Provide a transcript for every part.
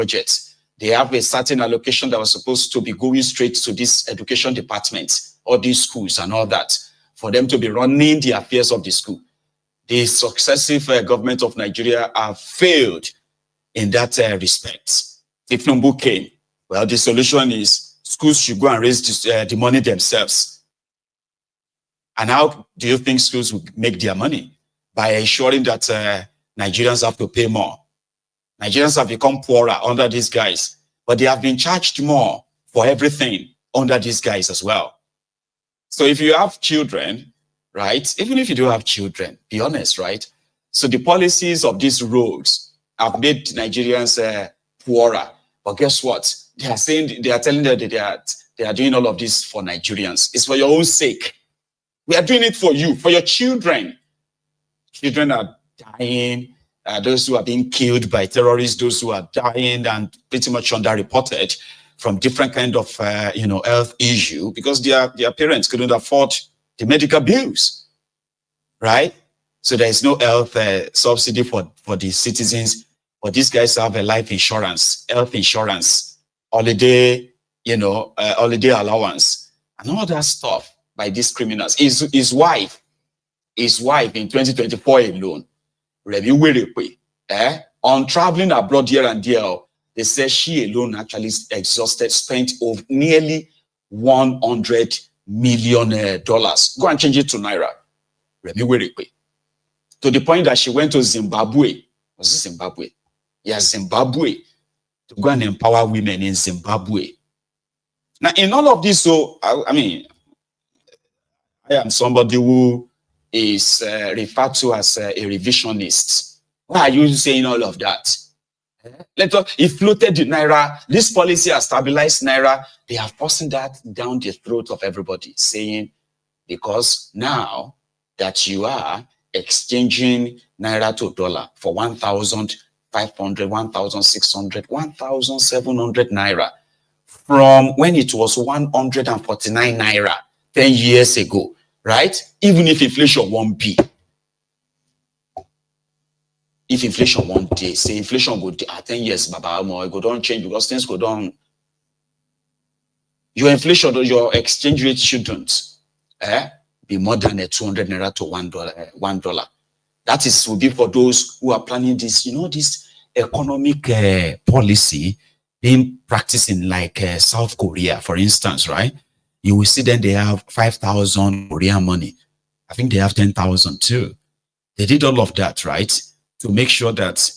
budget. They have a certain allocation that was supposed to be going straight to this education department, or these schools and all that, for them to be running the affairs of the school. The successive government of Nigeria have failed in that respect. If Numbu came, well, the solution is schools should go and raise the money themselves. And how do you think schools will make their money? By ensuring that Nigerians have to pay more. Nigerians have become poorer under these guys, but they have been charged more for everything under these guys as well. So if you have children, right, even if you don't have children, be honest, right? So the policies of these roads have made Nigerians poorer. But guess what? They are saying, they are telling them that they are doing all of this for Nigerians. It's for your own sake. We are doing it for you, for your children. Children are dying. Those who are being killed by terrorists, those who are dying and pretty much underreported from different kind of, health issue because their parents couldn't afford the medical bills, right? So there is no health subsidy for the citizens, but these guys have a life insurance, health insurance, holiday, holiday allowance, and all that stuff by these criminals. His wife in 2024 alone, on traveling abroad here and there, they say she alone actually spent over nearly $100 million. Go and change it to naira. To the point that she went to Zimbabwe. Was it Zimbabwe? Yes, Zimbabwe. To go and empower women in Zimbabwe. Now, in all of this, so I am somebody who is referred to as a revisionist. Why are you saying all of that? He floated the naira. This policy has stabilized naira. They are forcing that down the throat of everybody, saying, because now that you are exchanging naira to dollar for 1,500, 1,600, 1,700 naira from when it was 149 naira 10 years ago, right? Even if inflation won't be. If inflation one day, say inflation go 10 years, Baba, it go don't change because things go down. Your inflation, your exchange rate shouldn't be more than a 200 naira to $1. That is will be for those who are planning this, this economic policy being practiced in like South Korea, for instance, right? You will see then they have 5,000 Korean money. I think they have 10,000 too. They did all of that, right? To make sure that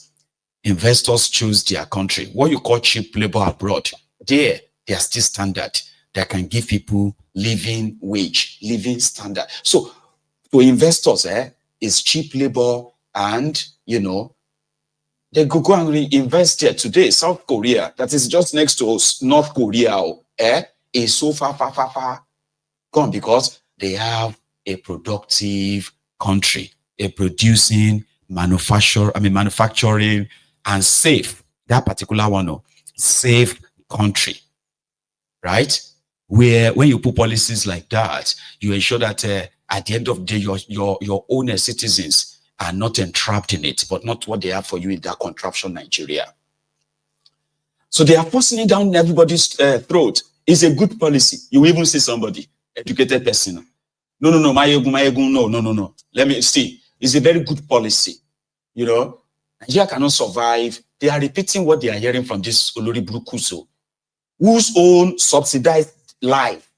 investors choose their country. What you call cheap labor abroad, they are still standard that can give people living wage, living standard. So to investors, is cheap labor, and they go and invest there today. South Korea, that is just next to us, North Korea, is so far gone because they have a productive country, a producing manufacturing and safe, that particular one, safe country, right? Where when you put policies like that, you ensure that at the end of the day, your own citizens are not entrapped in it, but not what they have for you in that contraption, Nigeria. So they are forcing it down everybody's throat. It's a good policy. You even see somebody, educated person. No, no. Let me see. It's a very good policy. Nigeria cannot survive. They are repeating what they are hearing from this Olori Brukuso, whose own subsidized life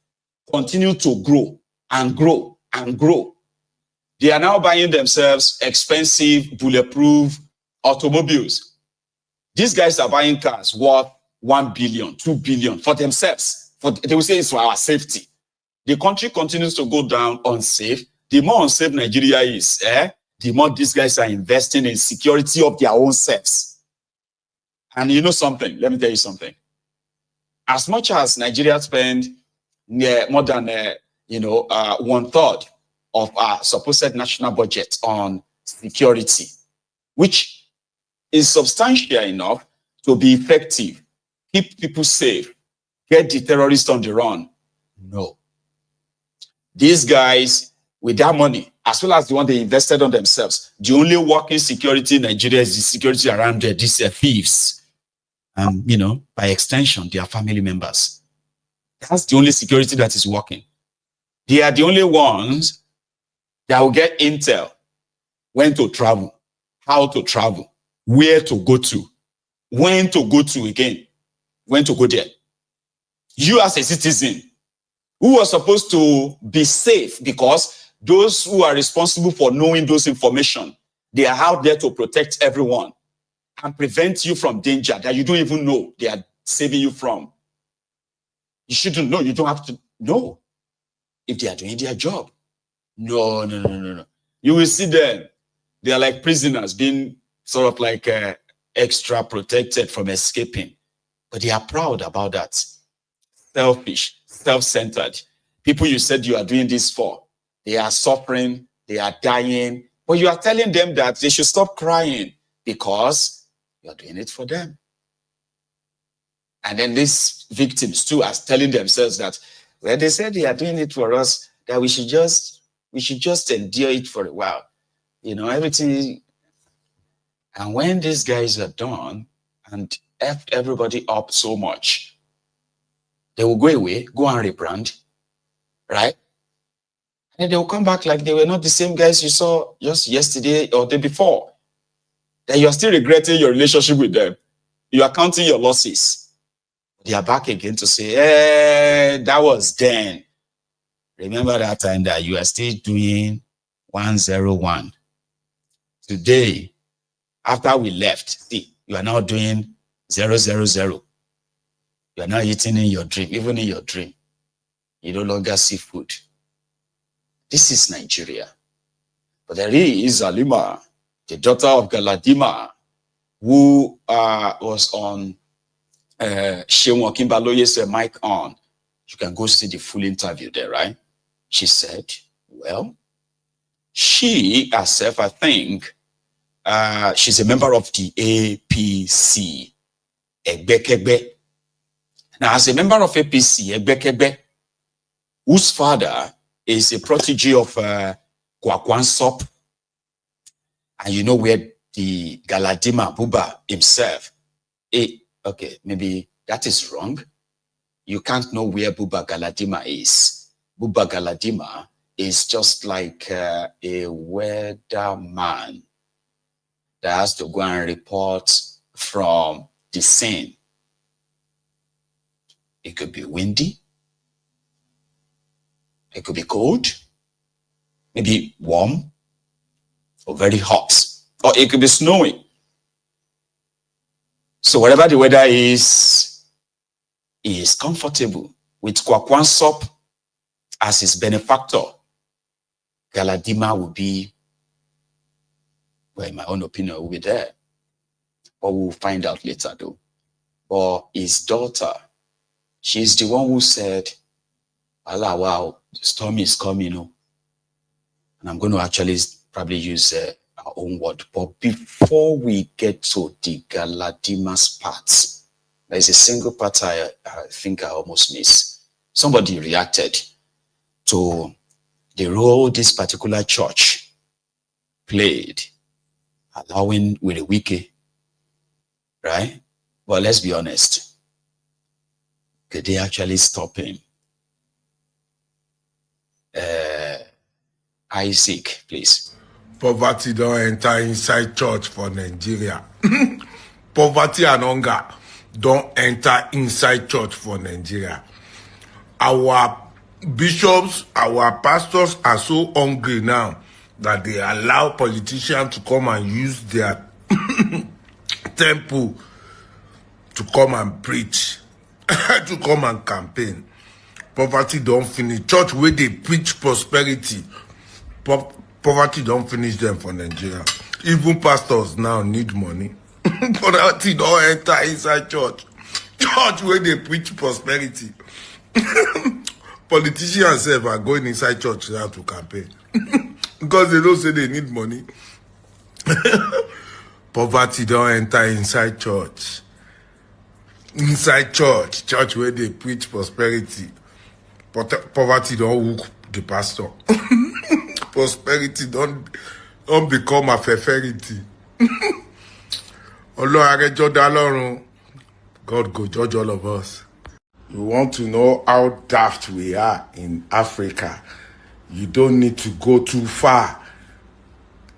continue to grow and grow and grow. They are now buying themselves expensive, bulletproof automobiles. These guys are buying cars worth 1 billion, 2 billion for themselves. They will say it's for our safety. The country continues to go down unsafe. The more unsafe Nigeria is, the more these guys are investing in security of their own selves. And you know something? Let me tell you something. As much as Nigeria spend more than 1/3 of our supposed national budget on security, which is substantial enough to be effective, keep people safe, get the terrorists on the run. No. These guys, with that money, as well as the one they invested on themselves, the only working security in Nigeria is the security around these thieves. and, you know, by extension, their family members. That's the only security that is working. They are the only ones that will get intel, when to travel, how to travel, where to go to, when to go to again, when to go there. You as a citizen who are supposed to be safe, because those who are responsible for knowing those information, they are out there to protect everyone and prevent you from danger that you don't even know they are saving you from. You shouldn't know. You don't have to know if they are doing their job. No. You will see them. They are like prisoners being sort of like extra protected from escaping. But they are proud about that. Selfish, self-centered. People you said you are doing this for, they are suffering, they are dying. But you are telling them that they should stop crying because you are doing it for them. And then these victims too are telling themselves that, well, they said they are doing it for us, that we should just endure it for a while. You know, everything. And when these guys are done and effed everybody up so much, they will go away, go and rebrand, right? And then they will come back like they were not the same guys you saw just yesterday or the day before. Then you are still regretting your relationship with them. You are counting your losses. They are back again to say, hey, that was then. Remember that time that you are still doing 101. Today, after we left, see, you are now doing 000. You are now eating in your dream, even in your dream. You no longer see food. This is Nigeria. But there is Aluma, the daughter of Galadima, who was on Shewan Kimbaloye's mic on. You can go see the full interview there, right? She said, well, she herself, I think, she's a member of the APC, Egbekegbe. Now, as a member of APC, Egbekegbe, whose father is a protege of Kwakwansop, and you know where the Galadima Buba himself, okay, maybe that is wrong. You can't know where Buba Galadima is. Buba Galadima is just like a weatherman that has to go and report from the scene. It could be windy. It could be cold. Maybe warm or very hot. Or it could be snowing. So whatever the weather is comfortable with Kwakwansop as his benefactor. Galadima will be, well, in my own opinion, will be there. But we'll find out later though. But his daughter, she's the one who said, wow, the storm is coming, you know. And I'm going to actually probably use our own word. But before we get to the Galadima's part, there's a single part I think I almost missed. Somebody reacted to the role this particular church played, allowing with a wiki, right? Well, let's be honest. Could they actually stop him? Isaac, please. Poverty don't enter inside church for Nigeria. Poverty and hunger don't enter inside church for Nigeria. Our bishops, our pastors are so hungry now that they allow politicians to come and use their temple to come and preach, to come and campaign. Poverty don't finish. Church where they preach prosperity, poverty don't finish them for Nigeria. Even pastors now need money. Poverty don't enter inside church. Church where they preach prosperity. Politicians are going inside church now to campaign. Because they don't say they need money. Poverty don't enter inside church. Inside church where they preach prosperity. Poverty don't hook the pastor. Prosperity don't become a favority. Ọlọ́run arẹjọ́ dá lọ́run. God go judge all of us. You want to know how daft we are in Africa? You don't need to go too far.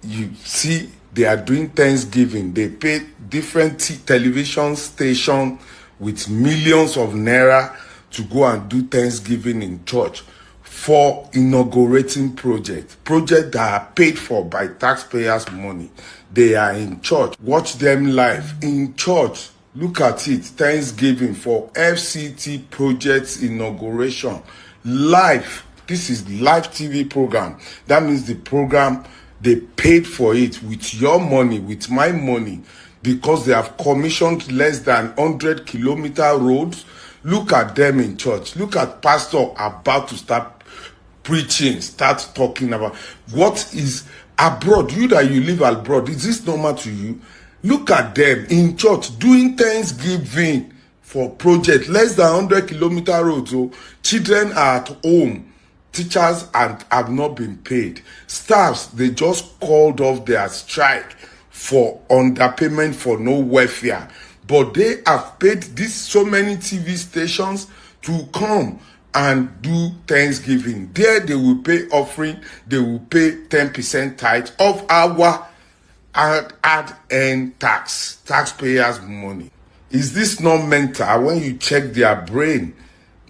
You see, they are doing Thanksgiving. They pay different television stations with millions of naira to go and do Thanksgiving in church for inaugurating projects that are paid for by taxpayers' money. They are in church. Watch them live in church. Look at it. Thanksgiving for FCT projects inauguration. Live. This is live TV program. That means the program, they paid for it with your money, with my money, because they have commissioned less than 100-kilometer roads. Look at them in church. Look at pastor about to start preaching, start talking about what is abroad. You that you live abroad, is this normal to you? Look at them in church doing Thanksgiving for project less than 100-kilometer roads. So children are at home, teachers have not been paid, staffs, they just called off their strike for underpayment for no welfare, but they have paid so many TV stations to come and do Thanksgiving. There they will pay offering, they will pay 10% tithe of our ad-end taxpayers' money. Is this not mental? When you check their brain,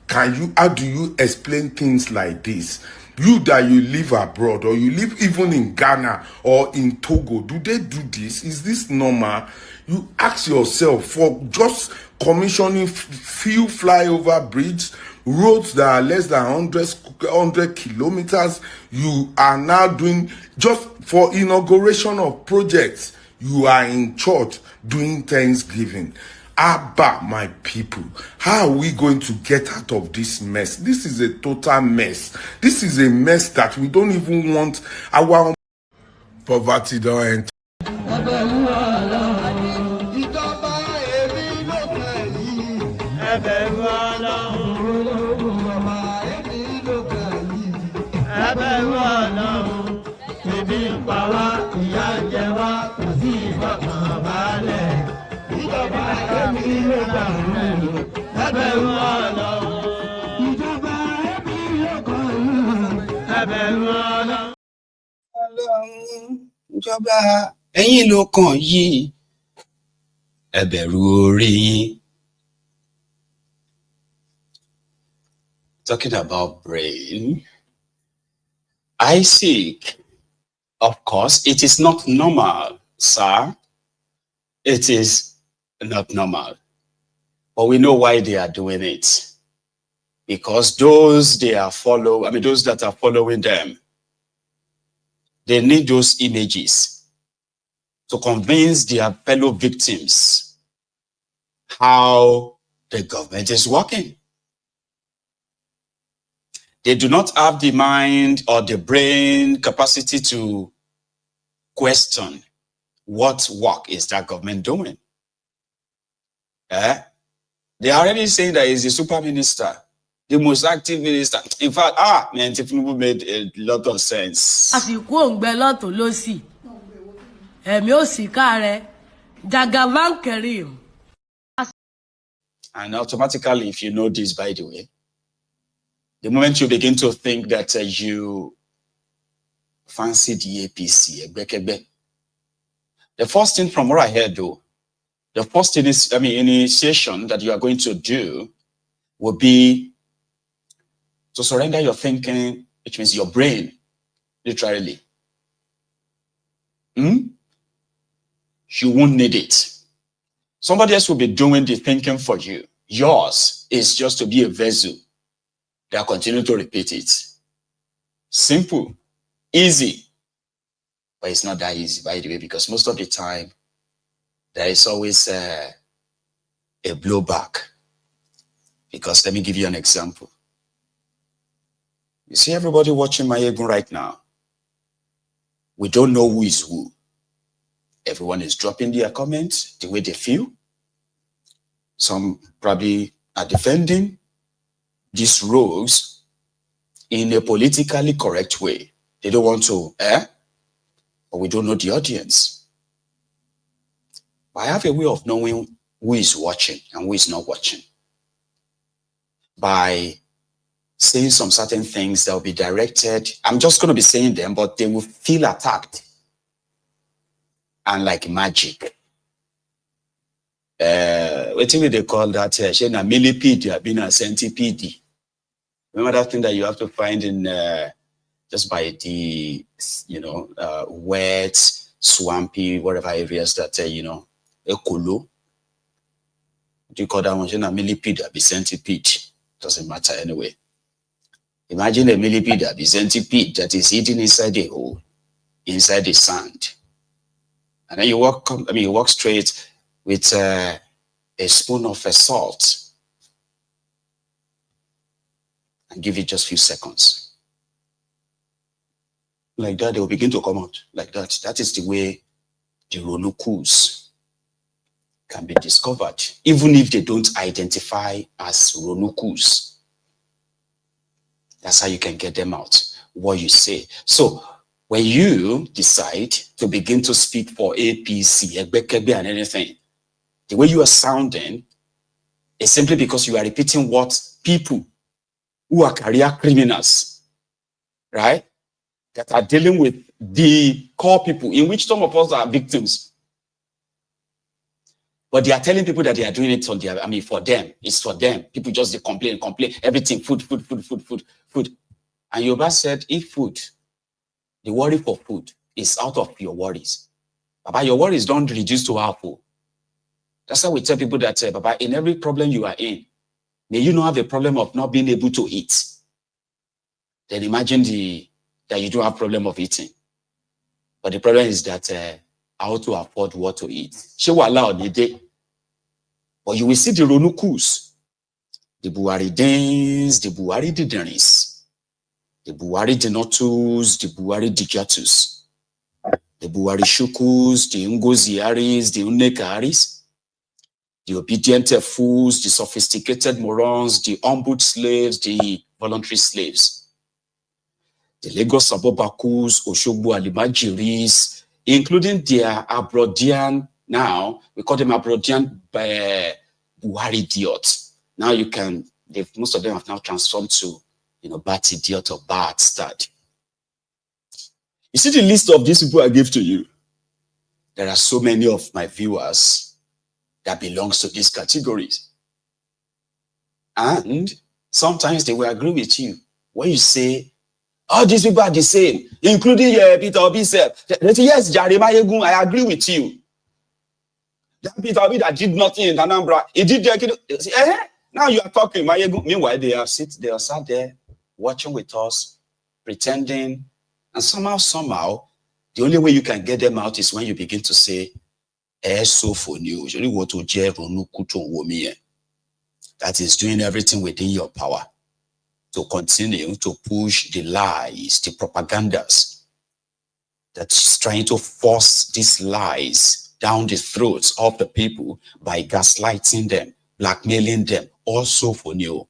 how do you explain things like this? You that you live abroad, or you live even in Ghana or in Togo, do they do this? Is this normal? You ask yourself, for just commissioning few flyover bridges, roads that are less than 100 kilometers, you are now doing, just for inauguration of projects, you are in church doing Thanksgiving. Abba, my people, how are we going to get out of this mess? This is a total mess. This is a mess that we don't even want our poverty don't enter. Ìjọba ẹ̀yin ló kàn yìí, ẹ bẹ̀rù orí yín. Talking about brain, Isaac, of course, it is not normal, sir. It is not normal. But we know why they are doing it. Because those that are following them, they need those images to convince their fellow victims how the government is working. They do not have the mind or the brain capacity to question what work is that government doing. They are already saying that he's the super minister, the most active minister. In fact, Tinubu made a lot of sense. And automatically, if you know this, by the way, the moment you begin to think that you fancy the APC, the first thing from what I heard, though, the first initiation that you are going to do will be to surrender your thinking, which means your brain, literally. You won't need it. Somebody else will be doing the thinking for you. Yours is just to be a vessel that continue to repeat it. Simple, easy. But it's not that easy, by the way, because most of the time, there is always a blowback. Because let me give you an example. You see everybody watching my Egun right now. We don't know who is who. Everyone is dropping their comments the way they feel. Some probably are defending these rogues in a politically correct way. They don't want to, but we don't know the audience. I have a way of knowing who is watching and who is not watching. By saying some certain things that will be directed, I'm just going to be saying them, but they will feel attacked. And like magic. What do they call that? A millipede, being a centipede. Remember that thing that you have to find in just by the, wet, swampy, whatever areas that, a kolo. Do you call that one? A millipede, a centipede. Doesn't matter anyway. Imagine a millipede, a centipede that is hidden inside the hole, inside the sand. And then you walk straight with a spoon of salt and give it just a few seconds. Like that, they will begin to come out. Like that. That is the way the Ronukus can be discovered, even if they don't identify as Ronukus. That's how you can get them out, what you say. So when you decide to begin to speak for APC, Egbekebe and anything, the way you are sounding is simply because you are repeating what people who are career criminals, right, that are dealing with the core people, in which some of us are victims. But they are telling people that they are doing it on their, for them. It's for them. People just they complain, everything, food. And Yoruba said, if food, the worry for food is out of your worries. Baba, your worries don't reduce to apple. That's how we tell people that, Baba, in every problem you are in, may you not have a problem of not being able to eat. Then imagine that you don't have a problem of eating. But the problem is that how to afford what to eat. She will allow the day. But you will see the Ronukus, the Buhari Danes, the Buhari Dideris, the Buhari Denotus, the Buhari Dijatus, the Buhari Shukus, the Ngoziaris, the Unekaris, the obedient fools, the sophisticated morons, the humbled slaves, the voluntary slaves, the Lagos Abobakus, Oshogbo Alimajiris, including their Abrodian, now we call them Abrodian Buhari idiots. Now most of them have now transformed to, Bat idiot or Bat stud. You see the list of these people I gave to you? There are so many of my viewers that belongs to these categories. And sometimes they will agree with you when you say, all these people are the same, including Peter Obi self. They say, yes, Jeremiah Gun, I agree with you. That Peter Obi that did nothing in Anambra, he did now you are talking. Meanwhile, they are sat there watching with us, pretending, and somehow, the only way you can get them out is when you begin to say, so for you, that is doing everything within your power to continue to push the lies, the propagandas that's trying to force these lies down the throats of the people by gaslighting them, blackmailing them, also for new,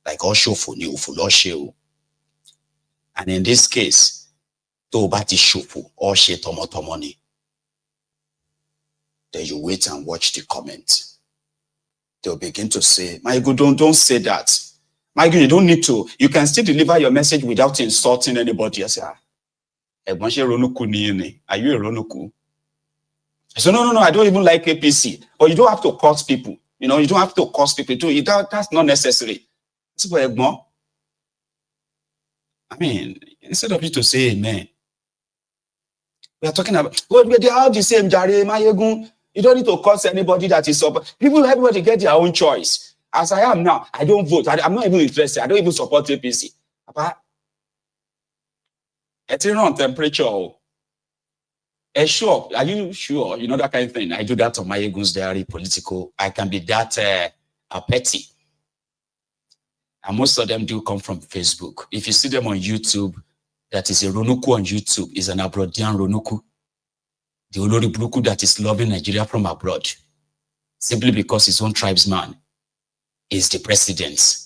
like also for new, for show. And in this case, to bati shufu or she tomotomoni. Then you wait and watch the comment. They'll begin to say, my good, don't say that. My God, you don't need to. You can still deliver your message without insulting anybody. I say, are you a Ronuku? I said, no, I don't even like APC. But you don't have to curse people. You don't have to curse people too. That's not necessary. Instead of you to say amen, we are talking about, they are all the same, Jare, Mayegun. You don't need to curse anybody that is up. Everybody get their own choice. As I am now, I don't vote. I'm not even interested. I don't even support APC. It's on temperature. Sure. Are you sure? That kind of thing. I do that on my Egun's diary, political. I can be that petty. And most of them do come from Facebook. If you see them on YouTube, that is a Ronuku on YouTube, is an Abrodian Ronuku. The Olori Bruku that is loving Nigeria from abroad. Simply because his own tribesman is the president,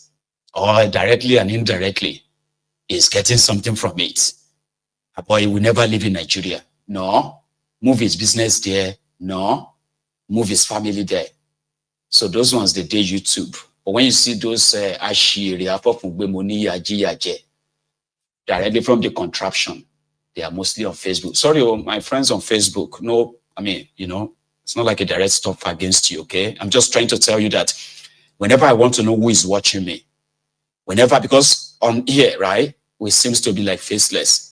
or directly and indirectly is getting something from it. But he will never live in Nigeria. No. Move his business there. No. move his family there. So those ones, they did YouTube. But when you see those Ashiri, directly from the contraption, they are mostly on Facebook. Sorry, my friends on Facebook. No, I mean, it's not like a direct stuff against you, okay? I'm just trying to tell you that whenever I want to know who is watching me, because on here, right, we seems to be like faceless.